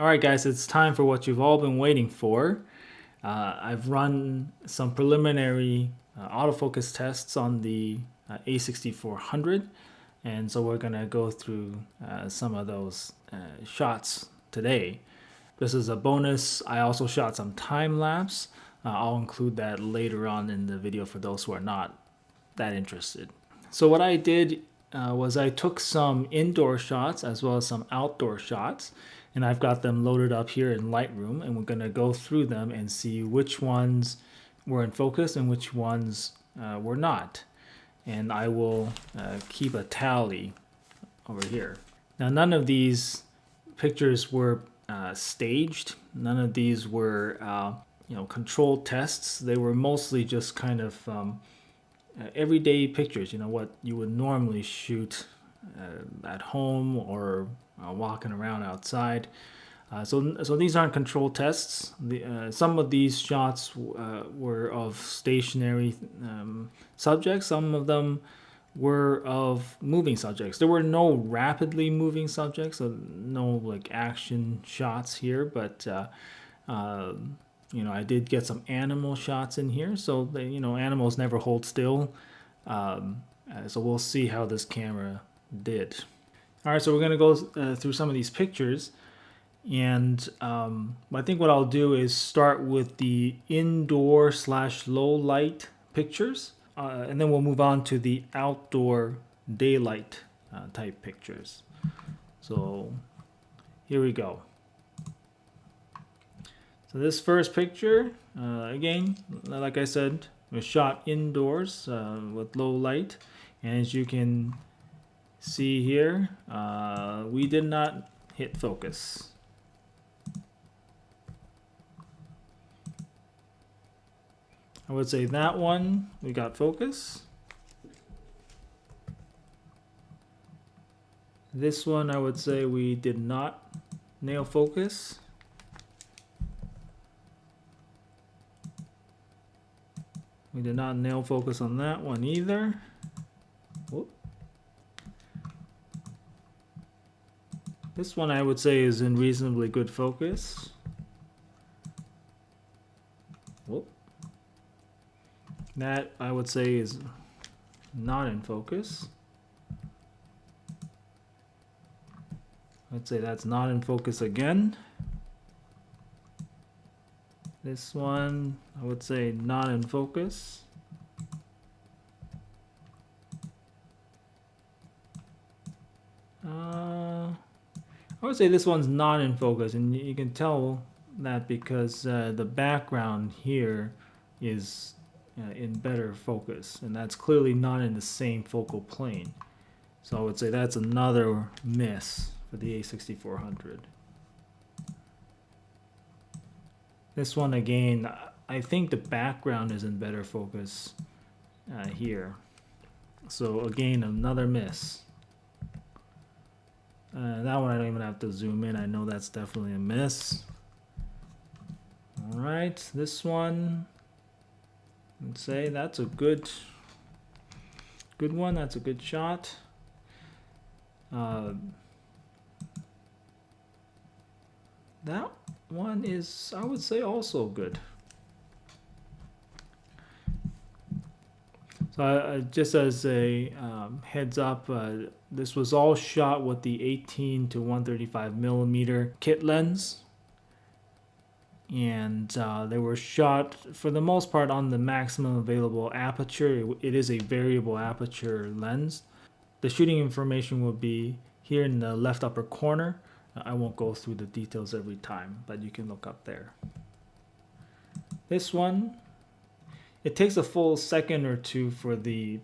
Alright guys, it's time for what you've all been waiting for. I've run some preliminary autofocus tests on the a6400, and so we're going to go through some of those shots today. This is a bonus. I also shot some time lapse. I'll include that later on in the video for those who are not that interested. So what I did was I took some indoor shots as well as some outdoor shots, and I've got them loaded up here in Lightroom, and we're going to go through them and see which ones were in focus and which ones were not. And I will keep a tally over here. Now, none of these pictures were staged. None of these were controlled tests. They were mostly just kind of everyday pictures, what you would normally shoot at home or walking around outside. So these aren't controlled tests. Some of these shots were of stationary subjects. Some of them were of moving subjects. There were no rapidly moving subjects, so no like action shots here, but I did get some animal shots in here, so animals never hold still. So we'll see how this camera did. All right, so we're going to go through some of these pictures, and I think what I'll do is start with the indoor / low light pictures, and then we'll move on to the outdoor daylight type pictures. So here we go. So this first picture, again, like I said, was shot indoors with low light. And as you can see here, we did not hit focus. I would say that one, we got focus. This one, I would say we did not nail focus. We did not nail focus on that one either. Whoop. This one I would say is in reasonably good focus. Whoop. That I would say is not in focus. I'd say that's not in focus again. This one, I would say not in focus. I would say this one's not in focus, and you can tell that because the background here is in better focus, and that's clearly not in the same focal plane. So I would say that's another miss for the a6400. This one again, I think the background is in better focus here. So again, another miss. That one I don't even have to zoom in. I know that's definitely a miss. All right, this one, let's say that's a good one. That's a good shot. That one is, I would say, also good. So just as a heads up, this was all shot with the 18 to 135 millimeter kit lens, and they were shot for the most part on the maximum available aperture. It is a variable aperture lens. The shooting information will be here in the left upper corner. I won't go through the details every time, but you can look up there. This one, it takes a full second or two for the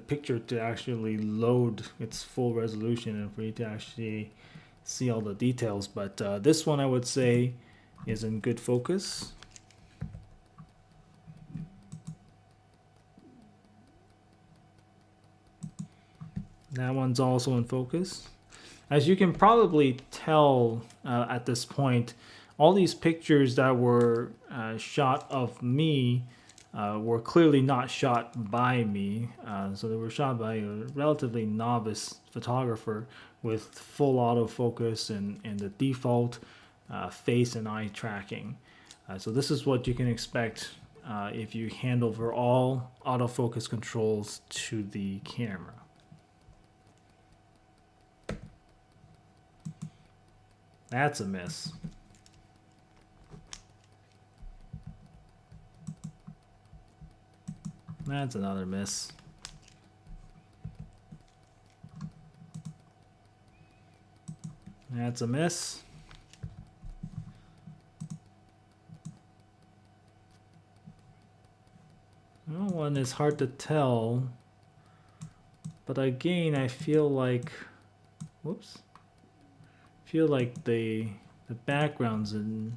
picture to actually load its full resolution and for you to actually see all the details. But this one I would say is in good focus. That one's also in focus. As you can probably tell at this point, all these pictures that were shot of me were clearly not shot by me. So they were shot by a relatively novice photographer with full autofocus and the default face and eye tracking. So this is what you can expect if you hand over all autofocus controls to the camera. That's a miss. That's another miss. That's a miss. That one is hard to tell, but again, I feel like, whoops, feel like the background's in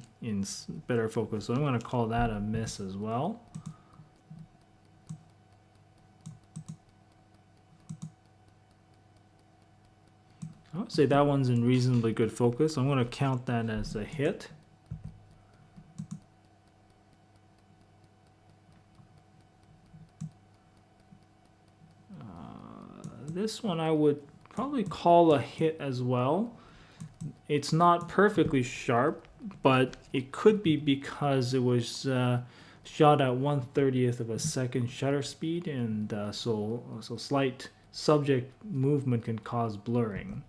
better focus, so I'm going to call that a miss as well. I would say that one's in reasonably good focus. I'm going to count that as a hit. This one I would probably call a hit as well. It's not perfectly sharp, but it could be because it was shot at 1/30th of a second shutter speed, and so slight subject movement can cause blurring.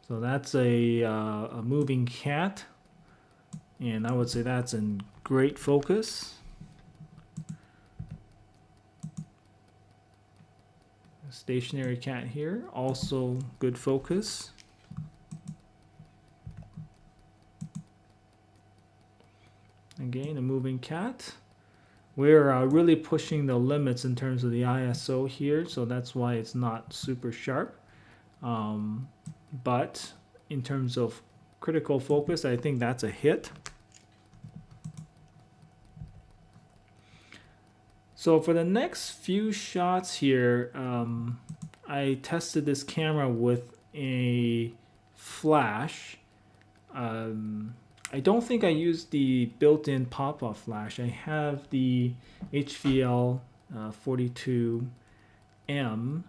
So that's a moving cat, and I would say that's in great focus. A stationary cat here, also good focus. Again, a moving cat. We're really pushing the limits in terms of the ISO here, so that's why it's not super sharp. But in terms of critical focus, I think that's a hit. So for the next few shots here, I tested this camera with a flash. I don't think I used the built-in pop-off flash. I have the HVL 42M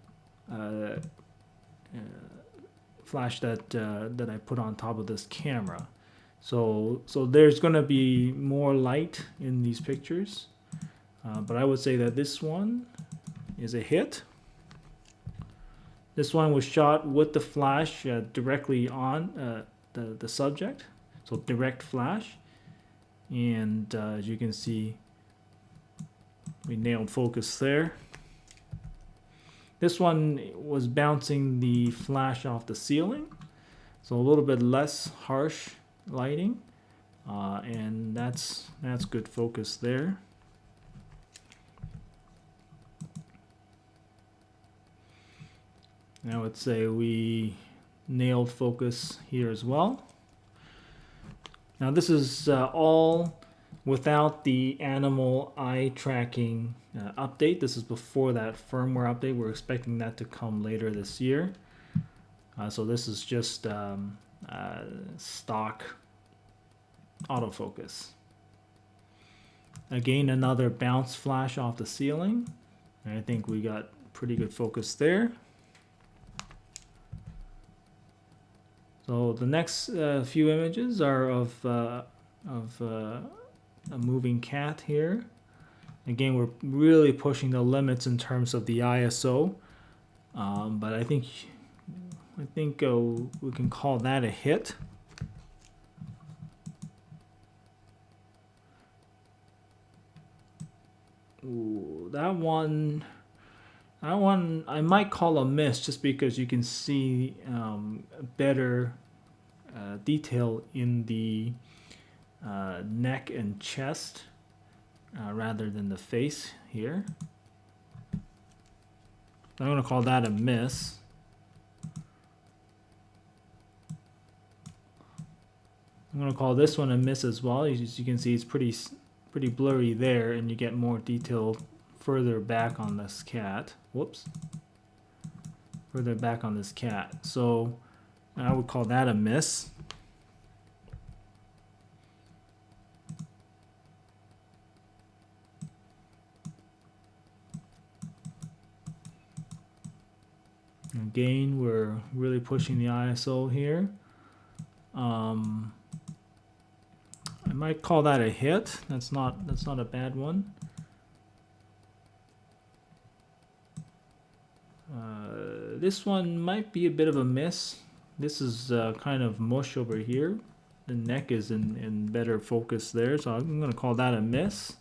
flash that I put on top of this camera. So there's going to be more light in these pictures, but I would say that this one is a hit. This one was shot with the flash directly on the subject, so direct flash, and as you can see, we nailed focus there. This one was bouncing the flash off the ceiling, so a little bit less harsh lighting, and that's good focus there. I would say we nailed focus here as well. Now this is all without the animal eye tracking update. This is before that firmware update. We're expecting that to come later this year. So this is just stock autofocus. Again, another bounce flash off the ceiling. And I think we got pretty good focus there. So the next few images are of a moving cat here. Again, we're really pushing the limits in terms of the ISO, but I think we can call that a hit. Ooh, that one I might call a miss, just because you can see better detail in the neck and chest rather than the face here. I'm going to call that a miss. I'm going to call this one a miss as well. As you can see, it's pretty blurry there, and you get more detail further back on this cat. Whoops. Further back on this cat. So I would call that a miss. Again, we're really pushing the ISO here. I might call that a hit. That's not a bad one. This one might be a bit of a miss. This is kind of mush over here. The neck is in better focus there, so I'm going to call that a miss.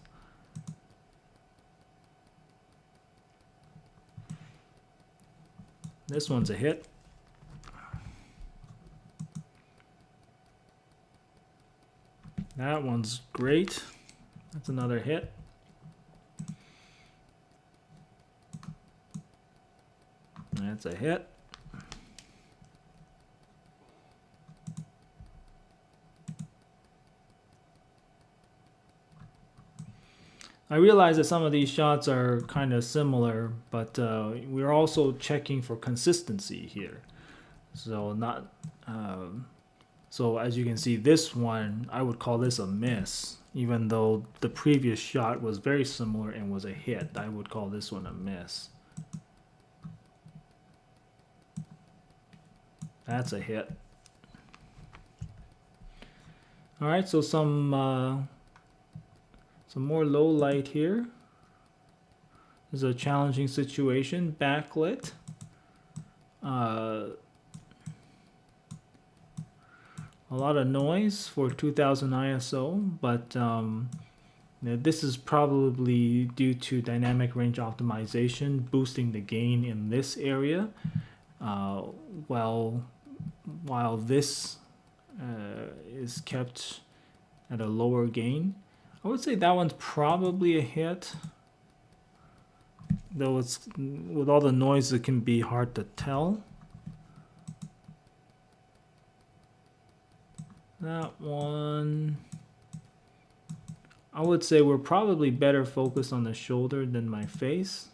This one's a hit. That one's great. That's another hit. That's a hit. I realize that some of these shots are kind of similar, but we're also checking for consistency here. So not, so as you can see, this one, I would call this a miss. Even though the previous shot was very similar and was a hit, I would call this one a miss. That's a hit. All right, so some more low light here. This is a challenging situation. Backlit. A lot of noise for 2000 ISO, but this is probably due to dynamic range optimization, boosting the gain in this area, while this is kept at a lower gain. I would say that one's probably a hit, though it's with all the noise it can be hard to tell. That one, I would say we're probably better focused on the shoulder than my face,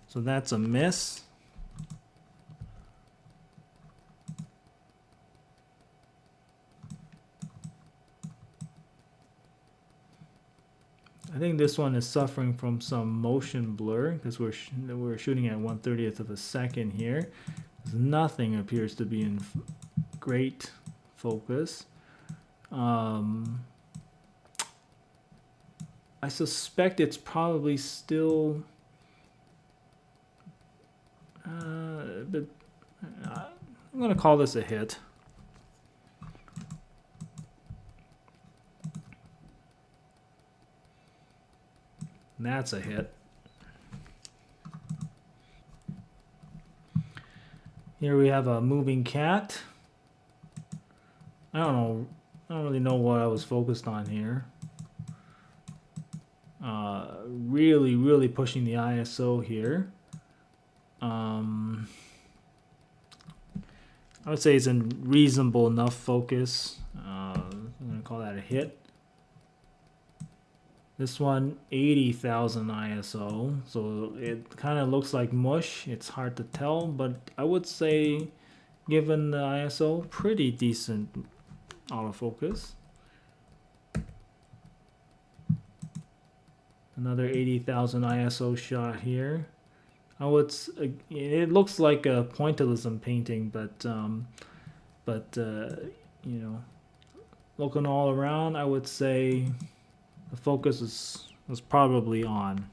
so that's a miss. I think this one is suffering from some motion blur because we're shooting at 1/30th of a second here. Nothing appears to be in great focus. I suspect it's probably still, but I'm gonna call this a hit. That's a hit. Here we have a moving cat. I don't really know what I was focused on here. Really pushing the ISO here. I would say it's in reasonable enough focus. I'm gonna call that a hit. This one, 80,000 ISO, so it kind of looks like mush. It's hard to tell, but I would say, given the ISO, pretty decent autofocus. Another 80,000 ISO shot here. It looks like a pointillism painting, but you know, looking all around, I would say the focus was probably on.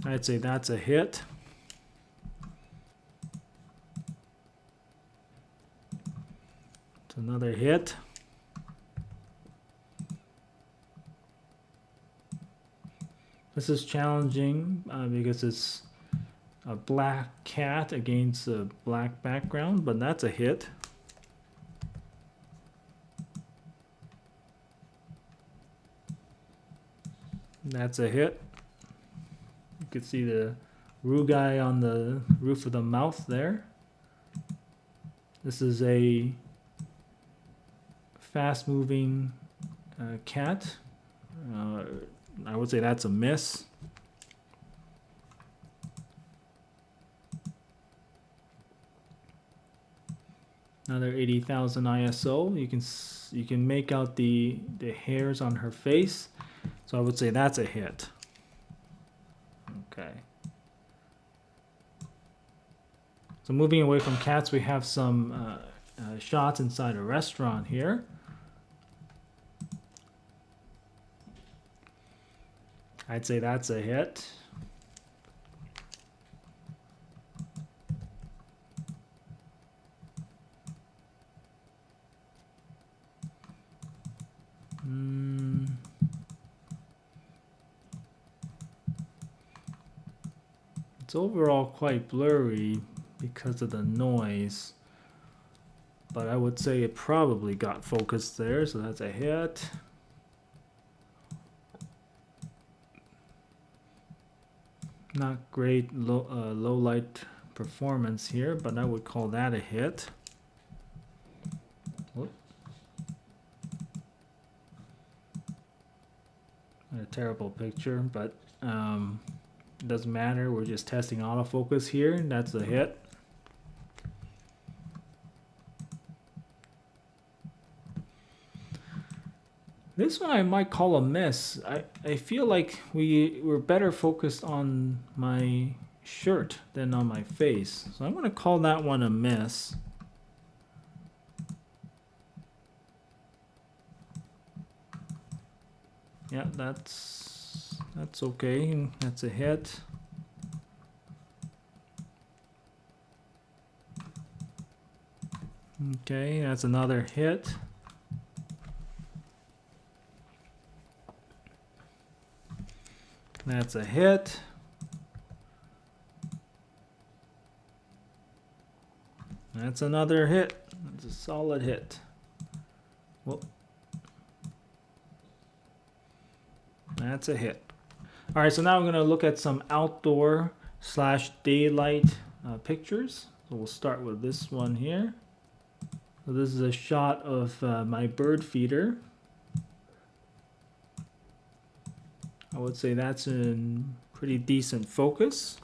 I'd say that's a hit. It's another hit. This is challenging because it's a black cat against a black background, but that's a hit. That's a hit. You can see the rugai on the roof of the mouth there. This is a fast-moving cat. I would say that's a miss. Another 80,000 ISO. You can make out the hairs on her face. So I would say that's a hit. Okay. So moving away from cats, we have some shots inside a restaurant here. I'd say that's a hit. It's overall quite blurry because of the noise, but I would say it probably got focused there, so that's a hit. Not great low light performance here, but I would call that a hit. Whoop. A terrible picture, but it doesn't matter. We're just testing autofocus here. That's a hit. This one I might call a miss. I feel like we were better focused on my shirt than on my face. So I'm going to call that one a miss. Yeah, that's okay. That's a hit. Okay, that's another hit. That's a hit. That's another hit. That's a solid hit. Well, that's a hit. All right, so now I'm going to look at some outdoor / daylight pictures. So we'll start with this one here. So this is a shot of my bird feeder. I would say that's in pretty decent focus.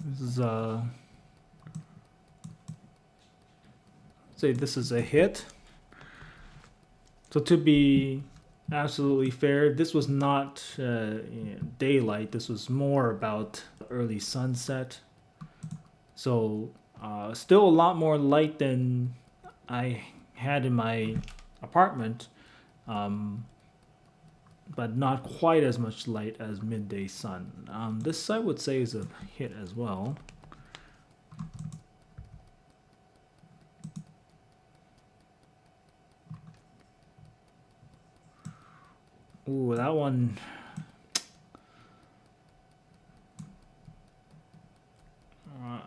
This is say this is a hit. So to be absolutely fair, this was not daylight. This was more about early sunset. So still a lot more light than I had in my apartment, but not quite as much light as midday sun. This I would say is a hit as well. Ooh, that one. I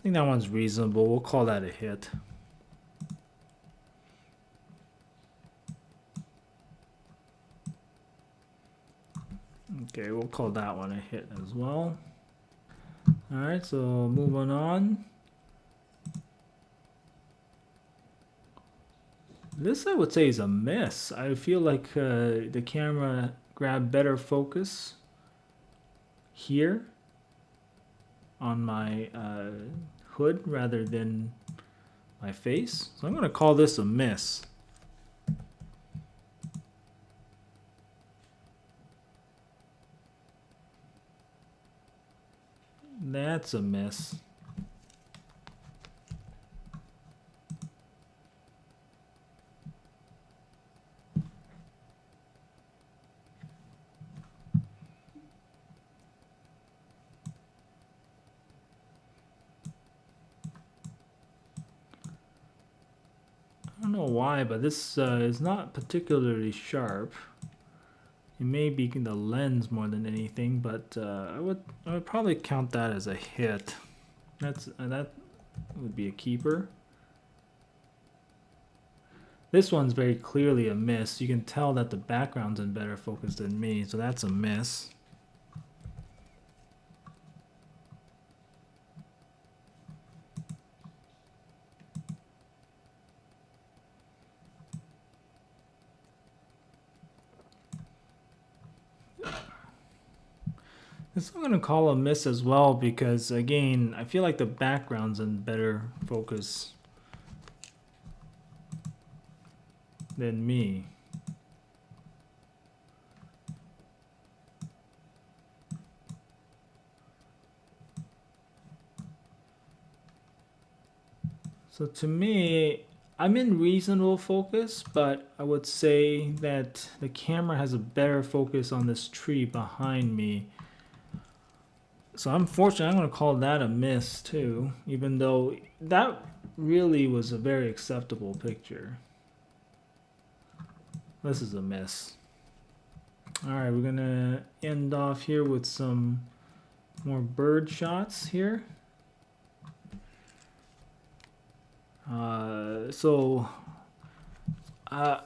think that one's reasonable. We'll call that a hit. Okay, we'll call that one a hit as well. All right, so moving on. This I would say is a miss. I feel like the camera grabbed better focus here on my hood rather than my face. So I'm going to call this a miss. That's a miss. I don't know why, but this is not particularly sharp. It may be in the lens more than anything, but I would probably count that as a hit. That would be a keeper. This one's very clearly a miss. You can tell that the background's in better focus than me, so that's a miss. This I'm gonna call a miss as well because again, I feel like the background's in better focus than me. So to me, I'm in reasonable focus, but I would say that the camera has a better focus on this tree behind me. So I'm fortunate, I'm going to call that a miss too, even though that really was a very acceptable picture. This is a miss. Alright, we're going to end off here with some more bird shots here.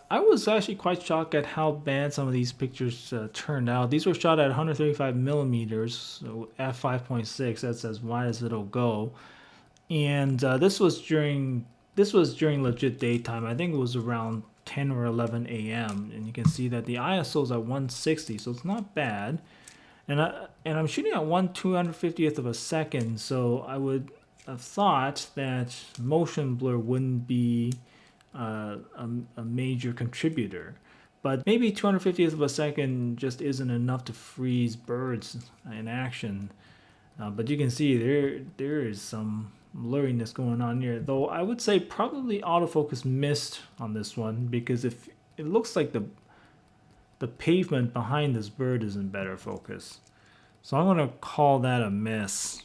I was actually quite shocked at how bad some of these pictures turned out. These were shot at 135 millimeters, so f5.6. That's as wide as it'll go. And this was during legit daytime. I think it was around 10 or 11 a.m. And you can see that the ISO is at 160, so it's not bad. And I'm shooting at 1/250th of a second, so I would have thought that motion blur wouldn't be a major contributor, but maybe 250th of a second just isn't enough to freeze birds in action. But you can see there is some blurriness going on here, though I would say probably autofocus missed on this one because if it looks like the pavement behind this bird is in better focus. So I'm going to call that a miss.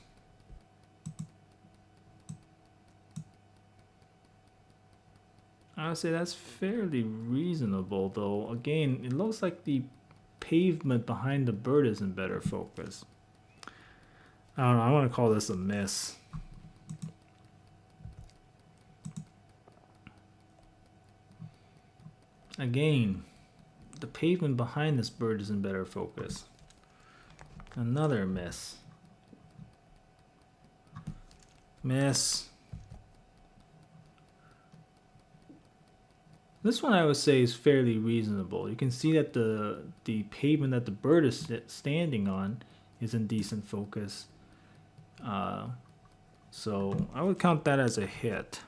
I would say that's fairly reasonable, though. Again, it looks like the pavement behind the bird is in better focus. I don't know, I want to call this a miss. Again, the pavement behind this bird is in better focus. Another miss. Miss. This one I would say is fairly reasonable. You can see that the pavement that the bird is standing on is in decent focus. So I would count that as a hit.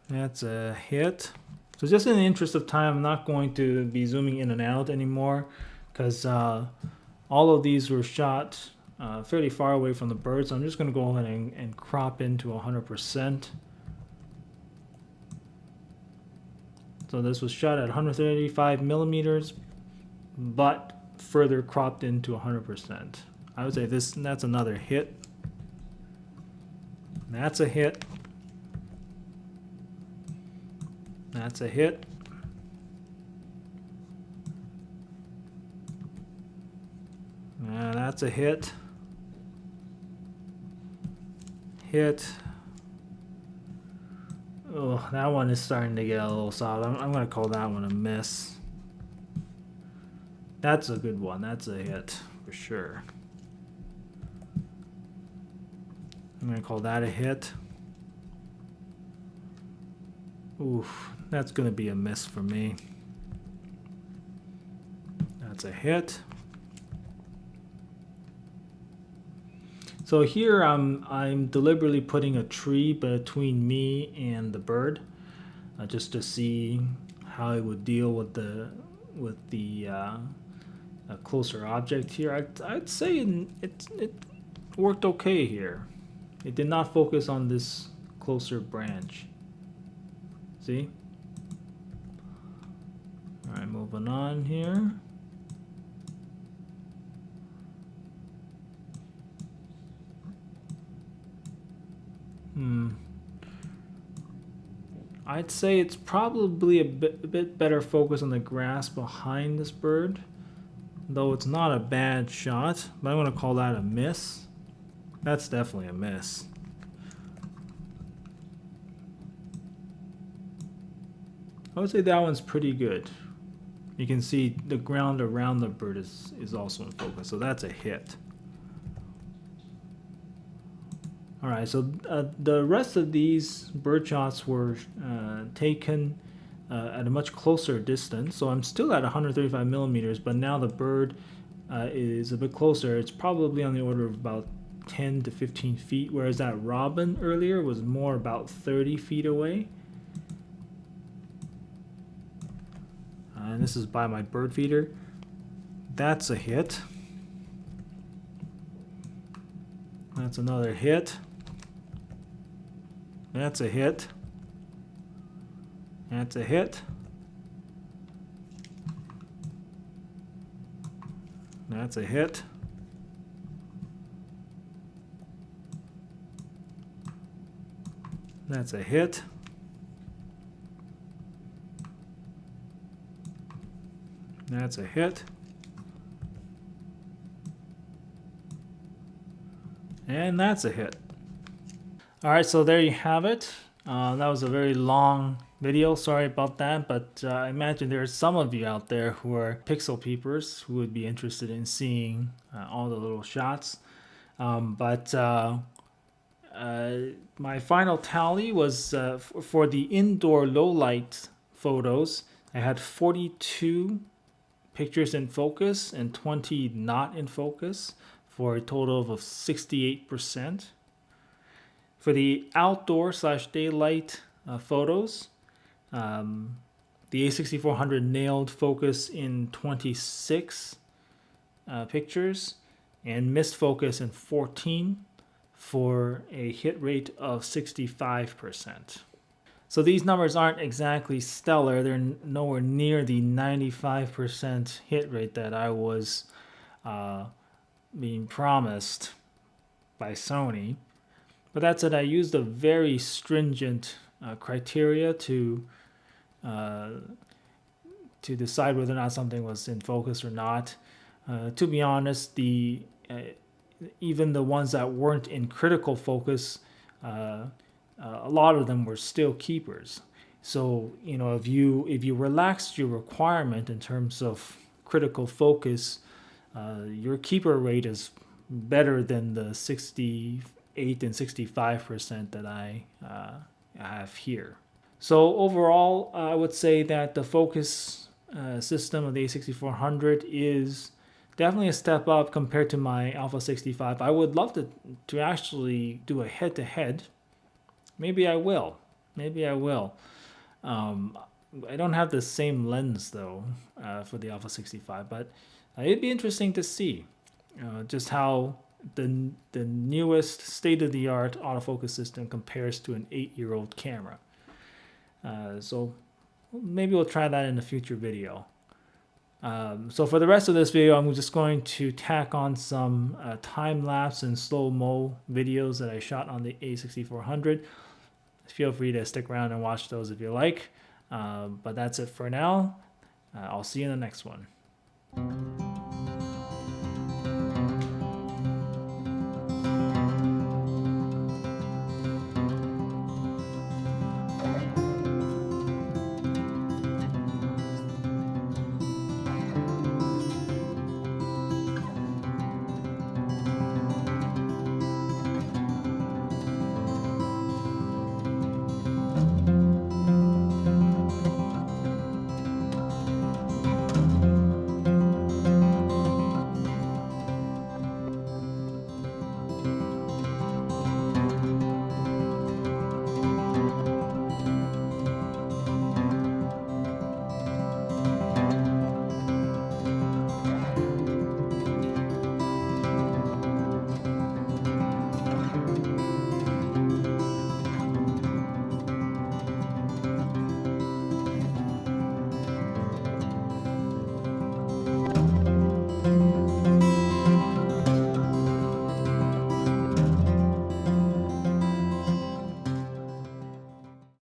That's a hit. So just in the interest of time, I'm not going to be zooming in and out anymore because all of these were shot fairly far away from the bird, so I'm just going to go ahead and crop into 100%. So this was shot at 135 millimeters, but further cropped into 100%. I would say that's another hit. That's a hit. That's a hit. That's a hit. Hit. Oh, that one is starting to get a little soft. I'm going to call that one a miss. That's a good one. That's a hit for sure. I'm going to call that a hit. Oof, that's going to be a miss for me. That's a hit. So here I'm deliberately putting a tree between me and the bird, just to see how it would deal with the closer object here. I'd say it worked okay here. It did not focus on this closer branch. See? All right, moving on here. I'd say it's probably a bit better focus on the grass behind this bird, though it's not a bad shot, but I'm going to call that a miss. That's definitely a miss. I would say that one's pretty good. You can see the ground around the bird is also in focus, so that's a hit. Alright, so the rest of these bird shots were taken at a much closer distance. So I'm still at 135 millimeters, but now the bird is a bit closer. It's probably on the order of about 10 to 15 feet, whereas that robin earlier was more about 30 feet away. And this is by my bird feeder. That's a hit. That's another hit. That's a hit. That's a hit. That's a hit. That's a hit. That's a hit. And that's a hit. All right, so there you have it. That was a very long video. Sorry about that, but I imagine there are some of you out there who are pixel peepers who would be interested in seeing all the little shots. My final tally was for the indoor low light photos, I had 42 pictures in focus and 20 not in focus, for a total of 68%. For the outdoor / daylight photos, the a6400 nailed focus in 26 pictures and missed focus in 14 for a hit rate of 65%. So these numbers aren't exactly stellar. They're nowhere near the 95% hit rate that I was being promised by Sony. But that said, I used a very stringent criteria to decide whether or not something was in focus or not. To be honest, even the ones that weren't in critical focus, a lot of them were still keepers. So if you relaxed your requirement in terms of critical focus, your keeper rate is better than the 68 and 65% that I have here. So overall, I would say that the focus system of the a6400 is definitely a step up compared to my Alpha 65. I would love to actually do a head-to-head. Maybe I will. I don't have the same lens though for the Alpha 65, but it'd be interesting to see just how the newest state-of-the-art autofocus system compares to an 8-year-old camera. So maybe we'll try that in a future video. So for the rest of this video, I'm just going to tack on some time-lapse and slow-mo videos that I shot on the a6400. Feel free to stick around and watch those if you like. But that's it for now. I'll see you in the next one.